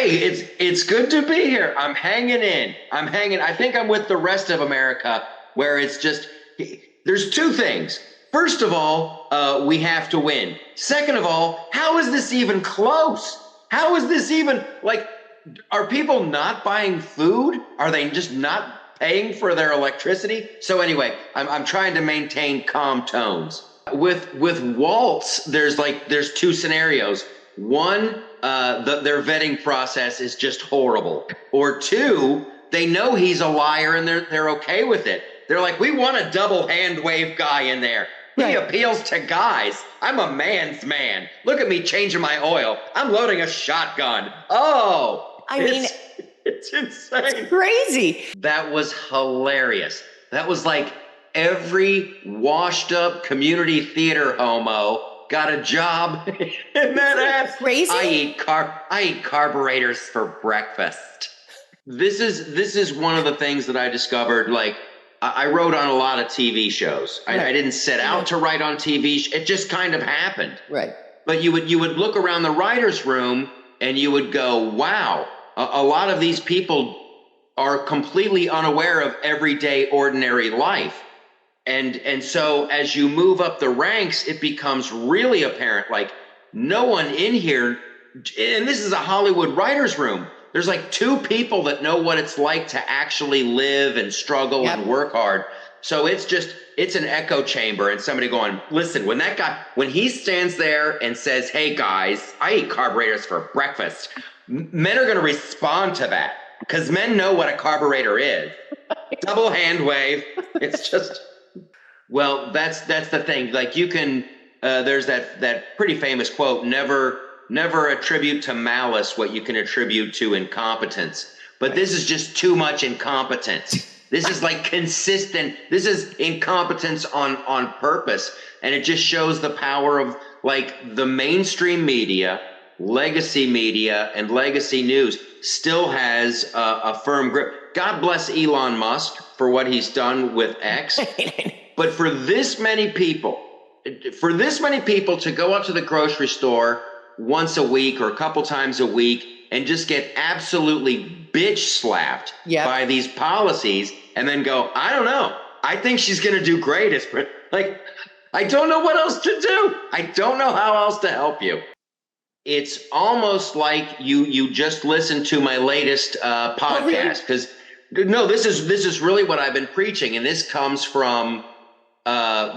Hey, it's good to be here. I'm hanging in. I think I'm with the rest of America, where it's just there's two things. First of all, we have to win. Second of all, how is this even close? How is this even like? Are people not buying food? Are they just not paying for their electricity? So anyway, I'm trying to maintain calm tones. With Waltz, there's two scenarios. One, their vetting process is just horrible. Or two, they know he's a liar and they're okay with it. They're like, we want a double hand wave guy in there. He appeals to guys. I'm a man's man. Look at me changing my oil. I'm loading a shotgun. Oh, it's insane. It's crazy. That was hilarious. That was like every washed up community theater homo got a job in that ass. Crazy. I eat carburetors for breakfast. This is one of the things that I discovered. Like, I wrote on a lot of TV shows. Right. I didn't set out to write on TV. It just kind of happened. Right. But you would look around the writer's room and you would go, wow, a lot of these people are completely unaware of everyday ordinary life. And so as you move up the ranks, it becomes really apparent, like no one in here, and this is a Hollywood writer's room. There's like two people that know what it's like to actually live and struggle and work hard. So it's an echo chamber and somebody going, listen, when he stands there and says, hey guys, I eat carburetors for breakfast, men are going to respond to that because men know what a carburetor is. Double hand wave. It's just, well, that's the thing. Like you can, there's that pretty famous quote, never attribute to malice what you can attribute to incompetence. But this is just too much incompetence. This is like consistent. This is incompetence on purpose. And it just shows the power of like the mainstream media, legacy media, and legacy news still has a firm grip. God bless Elon Musk for what he's done with X. But for this many people to go up to the grocery store once a week or a couple times a week and just get absolutely bitch slapped by these policies and then go, I don't know. I think she's going to do great. It's like, I don't know what else to do. I don't know how else to help you. It's almost like you just listened to my latest podcast because this is really what I've been preaching. And this comes from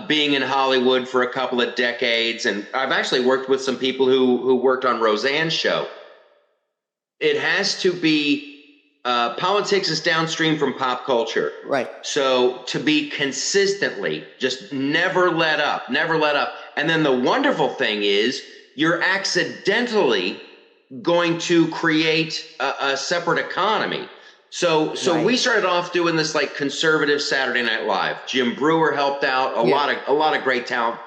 being in Hollywood for a couple of decades, and I've actually worked with some people who worked on Roseanne's show. It has to be politics is downstream from pop culture, right? So to be consistently just never let up, and then the wonderful thing is you're accidentally going to create a separate economy. So we started off doing this like conservative Saturday Night Live. Jim Brewer helped out. A lot of great talent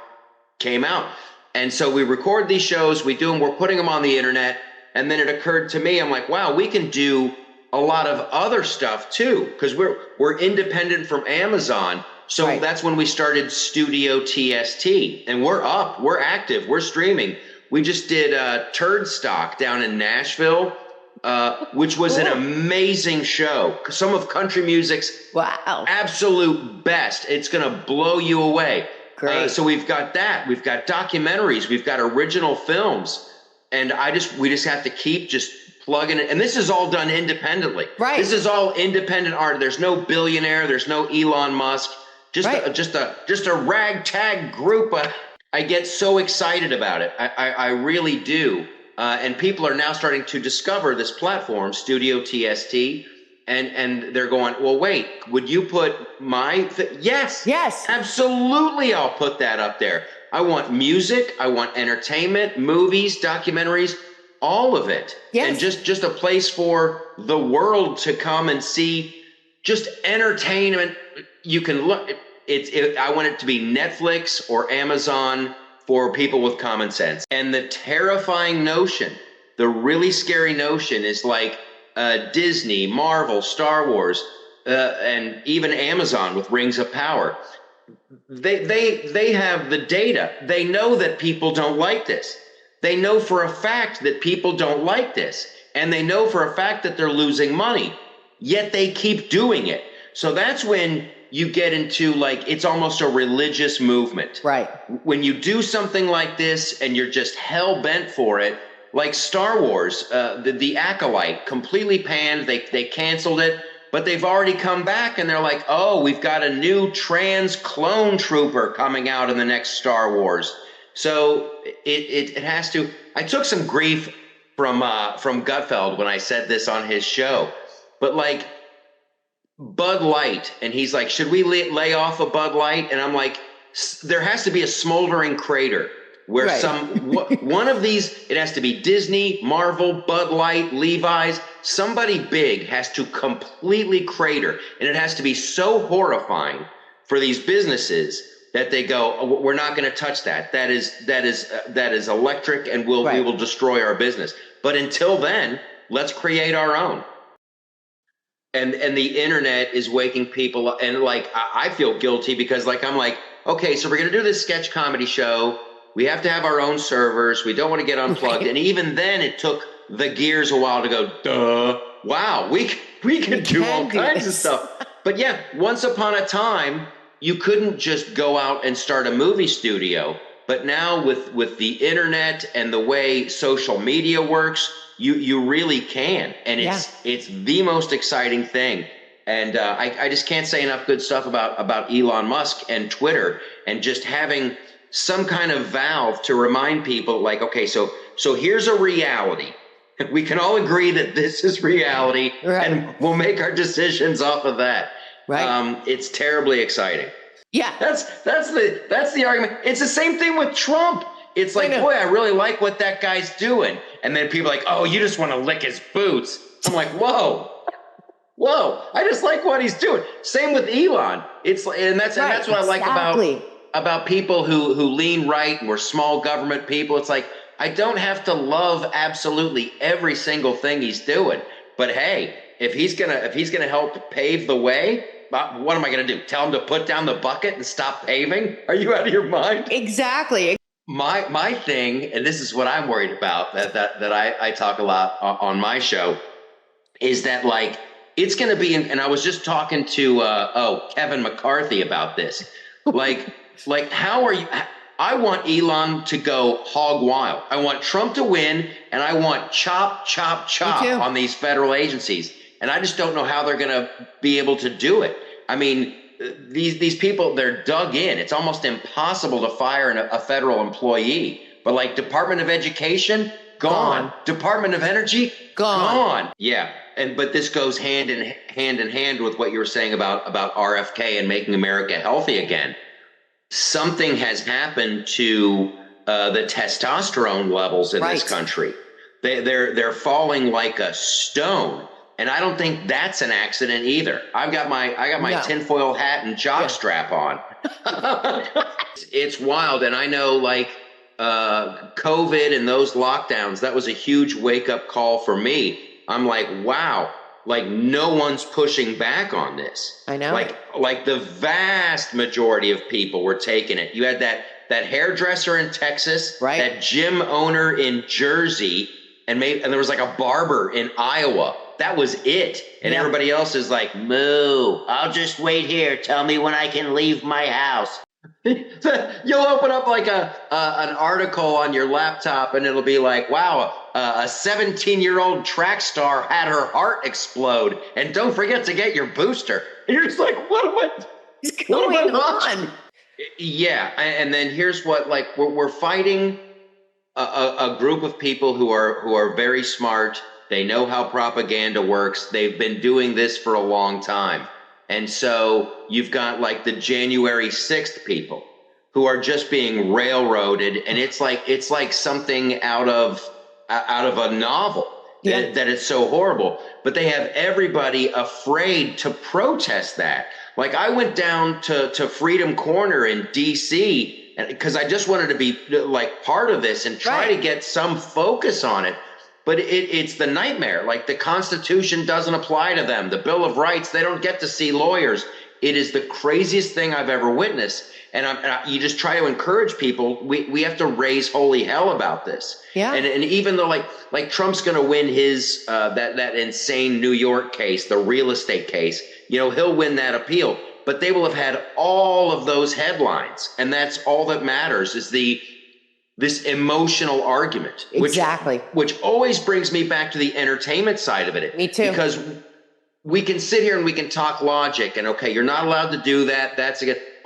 came out. And so we record these shows, we do them, we're putting them on the internet. And then it occurred to me, I'm like, wow, we can do a lot of other stuff too, because we're independent from Amazon. So that's when we started Studio TST. And we're up, we're active, we're streaming. We just did Turd Stock down in Nashville. Which was an amazing show. Some of country music's absolute best. It's going to blow you away. Great. So we've got that. We've got documentaries. We've got original films. And we just have to keep just plugging it. And this is all done independently. Right. This is all independent art. There's no billionaire. There's no Elon Musk. Just a ragtag group. I get so excited about it. I really do. And people are now starting to discover this platform, Studio TST, and they're going, well, wait, would you put yes, absolutely, I'll put that up there. I want music, I want entertainment, movies, documentaries, all of it. Yes. And just a place for the world to come and see just entertainment. You can look, I want it to be Netflix or Amazon for people with common sense. And the terrifying notion, the really scary notion is like Disney, Marvel, Star Wars, and even Amazon with Rings of Power. They have the data. They know that people don't like this. They know for a fact that people don't like this. and they know for a fact that they're losing money, yet they keep doing it. So that's when you get into like, it's almost a religious movement. Right. When you do something like this and you're just hell bent for it, like Star Wars, the Acolyte, completely panned. They canceled it, but they've already come back and they're like, oh, we've got a new trans clone trooper coming out in the next Star Wars. So it has to. I took some grief from Gutfeld when I said this on his show, but like Bud Light, and he's like, should we lay off a Bud Light? And I'm like, there has to be a smoldering crater where one of these, it has to be Disney, Marvel, Bud Light, Levi's, somebody big has to completely crater. And it has to be so horrifying for these businesses that they go, oh, we're not going to touch that. That is electric, and we will destroy our business. But until then, let's create our own. And the internet is waking people up. And like, I feel guilty because like, I'm like, okay, so we're going to do this sketch comedy show. We have to have our own servers. We don't want to get unplugged. Right. And even then it took the gears a while to go, duh, wow, we can do all kinds of stuff. But yeah, once upon a time, you couldn't just go out and start a movie studio. But now with the internet and the way social media works, you really can. And it's the most exciting thing. And I just can't say enough good stuff about Elon Musk and Twitter, and just having some kind of valve to remind people like, okay, so here's a reality. We can all agree that this is reality, and we'll make our decisions off of that. Right. It's terribly exciting. Yeah. That's the argument. It's the same thing with Trump. It's like, boy, I really like what that guy's doing. And then people are like, oh, you just want to lick his boots. I'm like, whoa, I just like what he's doing. Same with Elon. That's what I like about people who lean right and we're small government people. It's like, I don't have to love absolutely every single thing he's doing. But hey, if he's gonna help pave the way, what am I gonna do? Tell him to put down the bucket and stop paving? Are you out of your mind? Exactly. My thing, and this is what I'm worried about, that I talk a lot on my show, is that like it's going to be, and I was just talking to Kevin McCarthy about this, like how are you? I want Elon to go hog wild. I want Trump to win, and I want chop on these federal agencies, and I just don't know how they're going to be able to do it. I mean, these people, they're dug in. It's almost impossible to fire a federal employee. But like Department of Education, gone. Department of Energy, gone. Yeah, but this goes hand in hand with what you were saying about RFK and making America healthy again. Something has happened to the testosterone levels in this country. They're falling like a stone. And I don't think that's an accident either. I got my tinfoil hat and jockstrap on. It's wild. And I know like COVID and those lockdowns, that was a huge wake up call for me. I'm like, wow, like no one's pushing back on this. I know. Like the vast majority of people were taking it. You had that hairdresser in Texas, that gym owner in Jersey, and there was like a barber in Iowa. That was it. And everybody else is like, moo, I'll just wait here. Tell me when I can leave my house. You'll open up like an article on your laptop and it'll be like, wow, a 17-year-old track star had her heart explode. And don't forget to get your booster. And you're just like, what is going on? Yeah. And then here's what, like, we're fighting a group of people who are very smart. They know how propaganda works. They've been doing this for a long time. And so you've got like the January 6th people who are just being railroaded. And it's like something out of a novel that it's so horrible. But they have everybody afraid to protest that. Like I went down to Freedom Corner in DC because I just wanted to be like part of this and try to get some focus on it. But it's the nightmare. Like the Constitution doesn't apply to them. The Bill of Rights, they don't get to see lawyers. It is the craziest thing I've ever witnessed. You just try to encourage people. We have to raise holy hell about this. Yeah. And even though like Trump's going to win his that insane New York case, the real estate case, he'll win that appeal. But they will have had all of those headlines, and that's all that matters is this emotional argument. Exactly. Which always brings me back to the entertainment side of it. Me too. Because we can sit here and we can talk logic and, okay, you're not allowed to do that.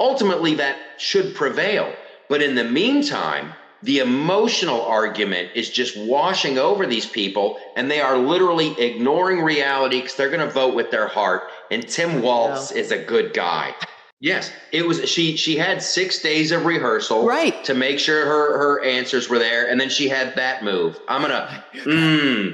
Ultimately, that should prevail. But in the meantime, the emotional argument is just washing over these people, and they are literally ignoring reality because they're going to vote with their heart. And Tim Walz is a good guy. Yes, it was. She had 6 days of rehearsal, right, to make sure her answers were there, and then she had that move. I'm gonna.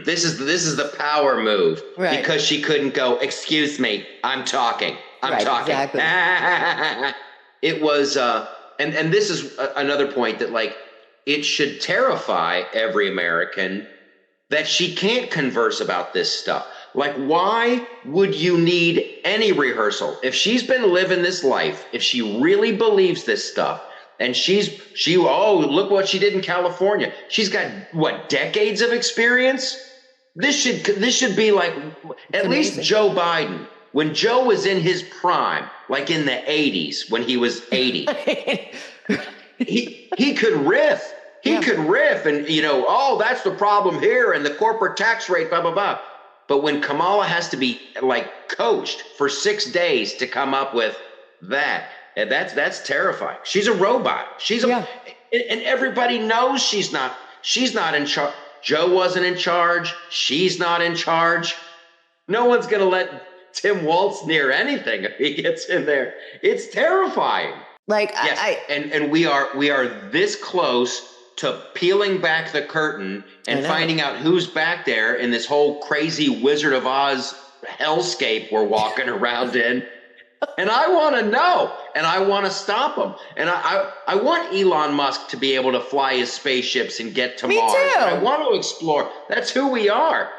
This is the power move, right, because she couldn't go. Excuse me, I'm talking. I'm talking. Exactly. It was, and this is another point that it should terrify every American that she can't converse about this stuff. Why would you need any rehearsal? If she's been living this life, if she really believes this stuff, and look what she did in California. She's got decades of experience? This should be at least Joe Biden. When Joe was in his prime, in the 80s, when he was 80, he could riff. He could riff and, that's the problem here and the corporate tax rate, blah, blah, blah. But when Kamala has to be coached for 6 days to come up with that's terrifying. She's a robot. And everybody knows she's not in charge. Joe wasn't in charge. She's not in charge. No one's going to let Tim Walz near anything if he gets in there. It's terrifying. And we are this close to peeling back the curtain and finding out who's back there in this whole crazy Wizard of Oz hellscape we're walking around in. And I want to know, and I want to stop them. And I want Elon Musk to be able to fly his spaceships and get to Mars. Me too. I want to explore. That's who we are.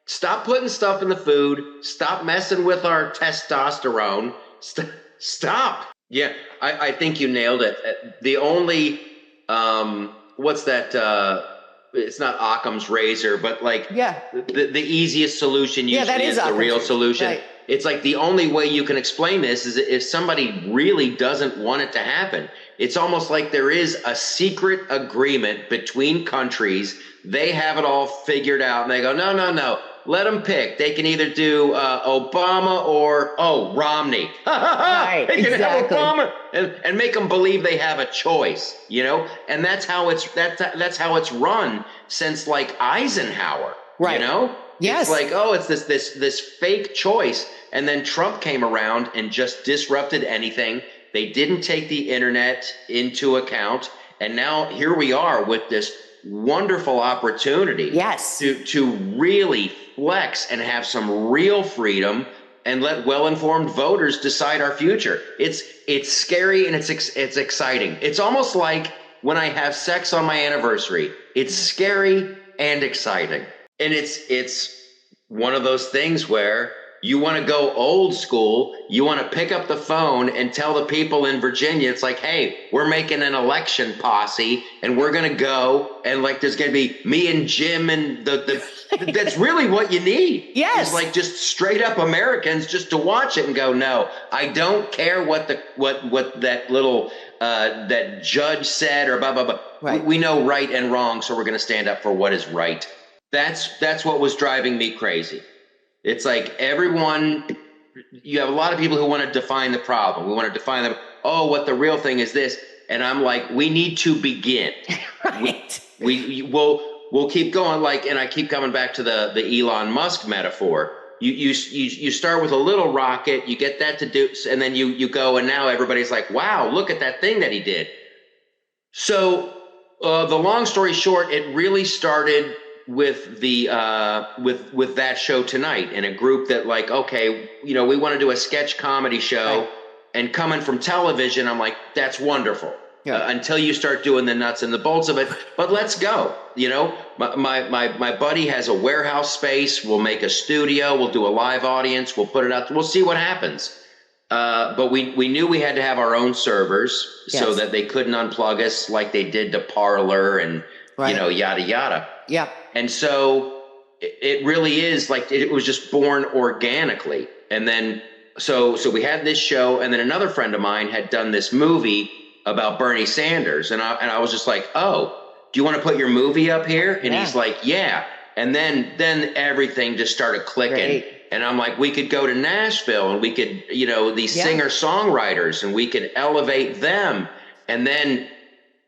Stop putting stuff in the food. Stop messing with our testosterone. Stop. Yeah, I think you nailed it. The only... what's that? It's not Occam's razor, but the easiest solution usually is the real solution. Right. It's the only way you can explain this is if somebody really doesn't want it to happen. It's almost like there is a secret agreement between countries. They have it all figured out, and they go, no. Let them pick. They can either do Obama or Romney. Right, they can exactly. have Obama and make them believe they have a choice, And that's how it's run since Eisenhower, right? Yes. It's it's this fake choice, and then Trump came around and just disrupted anything. They didn't take the internet into account, and now here we are with this wonderful opportunity to really flex and have some real freedom and let well-informed voters decide our future. It's scary and it's exciting. It's almost like when I have sex on my anniversary. It's scary and exciting. And it's one of those things where you want to go old school. You want to pick up the phone and tell the people in Virginia, it's hey, we're making an election posse and we're going to go. And there's going to be me and Jim and that's really what you need. Yes. It's just straight up Americans just to watch it and go, no, I don't care what that little, that judge said or blah, blah, blah. Right. We know right and wrong. So we're going to stand up for what is right. That's what was driving me crazy. It's everyone, you have a lot of people who want to define the problem. We want to define them. What the real thing is this. And I'm we need to begin. Right. We'll keep going. And I keep coming back to the Elon Musk metaphor. You start with a little rocket, you get that to do, and then you go, and now everybody's wow, look at that thing that he did. So the long story short, it really started with the with that show tonight, in a group that okay, we want to do a sketch comedy show, right. And coming from television, I'm that's wonderful. Yeah. Until you start doing the nuts and the bolts of it, but let's go. My buddy has a warehouse space. We'll make a studio. We'll do a live audience. We'll put it out. We'll see what happens. But we knew we had to have our own servers so that they couldn't unplug us like they did to Parler and, yada, yada. Yeah. And so it really is like it was just born organically. And then so we had this show, and then another friend of mine had done this movie about Bernie Sanders. And I was just like, oh, do you want to put your movie up here? And he's like, yeah. And then everything just started clicking. Great. And I'm like, we could go to Nashville and we could, these singer-songwriters, and we could elevate them. And then,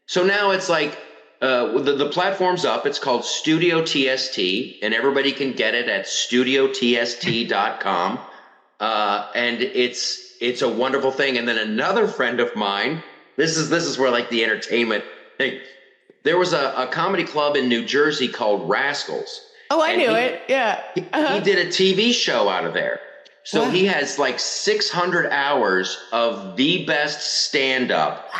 so now it's like, the platform's up. It's called Studio TST, and everybody can get it at studiotst.com. And it's a wonderful thing. And then another friend of mine, this is where like the entertainment thing, there was a comedy club in New Jersey called Rascals. Oh, I knew it. Yeah. He did a TV show out of there. So he has like 600 hours of the best stand-up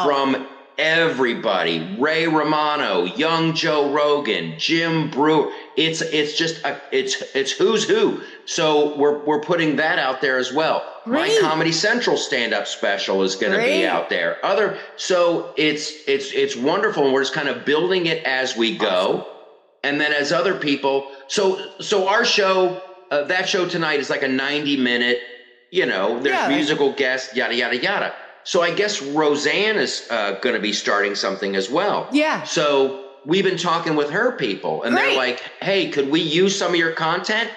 from everybody. Ray Romano, young Joe Rogan, Jim Brewer. It's just it's who's who. So we're putting that out there as well. Great. My Comedy Central stand-up special is going to be out there. So it's wonderful, and we're just kind of building it as we go. And then as other people, so our show, that show tonight is like a 90-minute, there's musical guests, yada, yada, yada. So I guess Roseanne is going to be starting something as well. Yeah. So we've been talking with her people, and they're like, hey, could we use some of your content?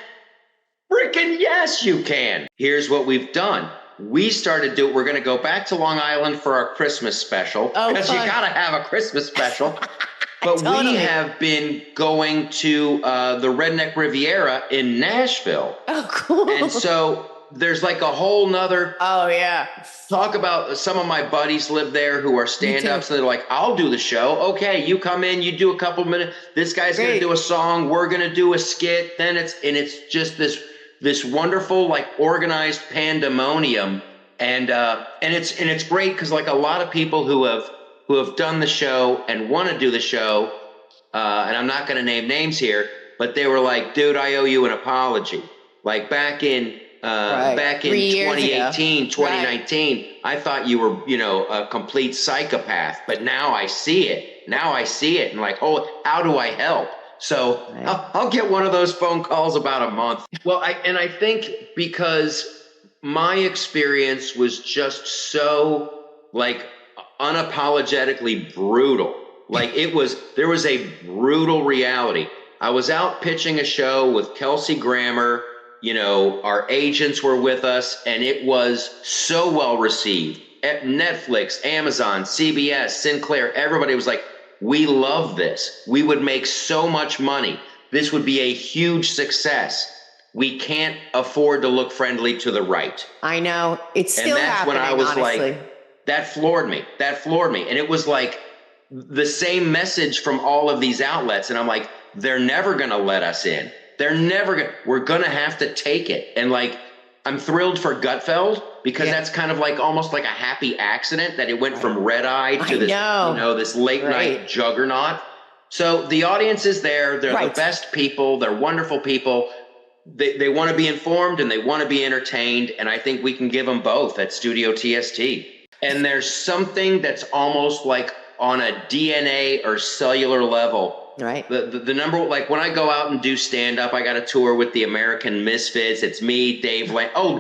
Freaking yes, you can. Here's what we've done. We started we're going to go back to Long Island for our Christmas special, because you got to have a Christmas special. But we have been going to the Redneck Riviera in Nashville. Oh, cool. And so there's like a whole nother. Oh, yeah. Talk about some of my buddies live there who are stand-ups. And they're like, I'll do the show. Okay, you come in, you do a couple minutes. This guy's going to do a song. We're going to do a skit. Then it's just this wonderful, like, organized pandemonium. And it's great because like a lot of people who have done the show and want to do the show, and I'm not going to name names here, but they were like, dude, I owe you an apology. Like back in 2018, 2019, I thought you were, a complete psychopath, but now I see it. And like, oh, how do I help? So I'll get one of those phone calls about a month. Well, I think because my experience was just so like unapologetically brutal. Like there was a brutal reality. I was out pitching a show with Kelsey Grammer, our agents were with us, and it was so well received. At Netflix, Amazon, CBS, Sinclair, everybody was like, we love this. We would make so much money. This would be a huge success. We can't afford to look friendly to the right. I know. It's still happening, when I was honestly. Like, that floored me. And it was like the same message from all of these outlets. And I'm like, they're never going to let us in. We're going to have to take it. And like, I'm thrilled for Gutfeld because that's kind of like almost like a happy accident that it went from Red Eye to this, this late night juggernaut. So the audience is there. They're the best people. They're wonderful people. They want to be informed and they want to be entertained. And I think we can give them both at Studio TST. And there's something that's almost like on a DNA or cellular level. Right. The number, like when I go out and do stand up, I got a tour with the American Misfits. It's me, Dave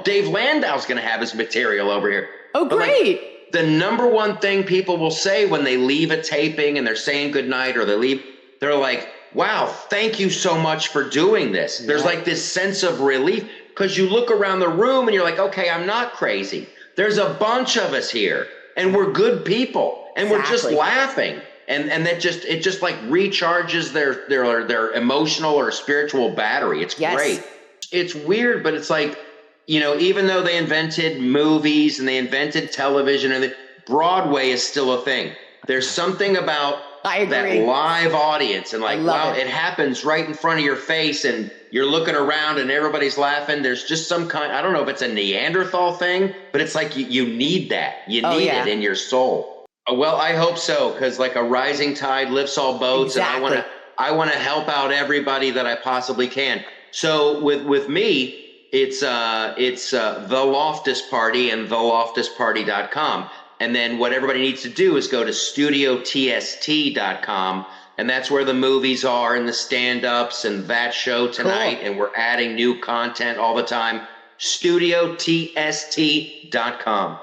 Dave Landau's going to have his material over here. Oh, great. Like, the number one thing people will say when they leave a taping and they're saying goodnight or they leave, they're like, wow, thank you so much for doing this. There's like this sense of relief because you look around the room and you're like, okay, I'm not crazy. There's a bunch of us here and we're good people and we're just laughing. And that it just like recharges their emotional or spiritual battery. It's great. It's weird, but it's like, even though they invented movies and they invented television and Broadway is still a thing. There's something about that live audience and like, wow, it happens right in front of your face and you're looking around and everybody's laughing. There's just some kind, I don't know if it's a Neanderthal thing, but it's like you need that. You need it in your soul. Well, I hope so, because like a rising tide lifts all boats, and I want to help out everybody that I possibly can. So with me, It's The Loftus Party and theloftusparty.com. And then what everybody needs to do is go to studiotst.com, and that's where the movies are and the stand-ups and that show tonight. Cool. And we're adding new content all the time. studiotst.com.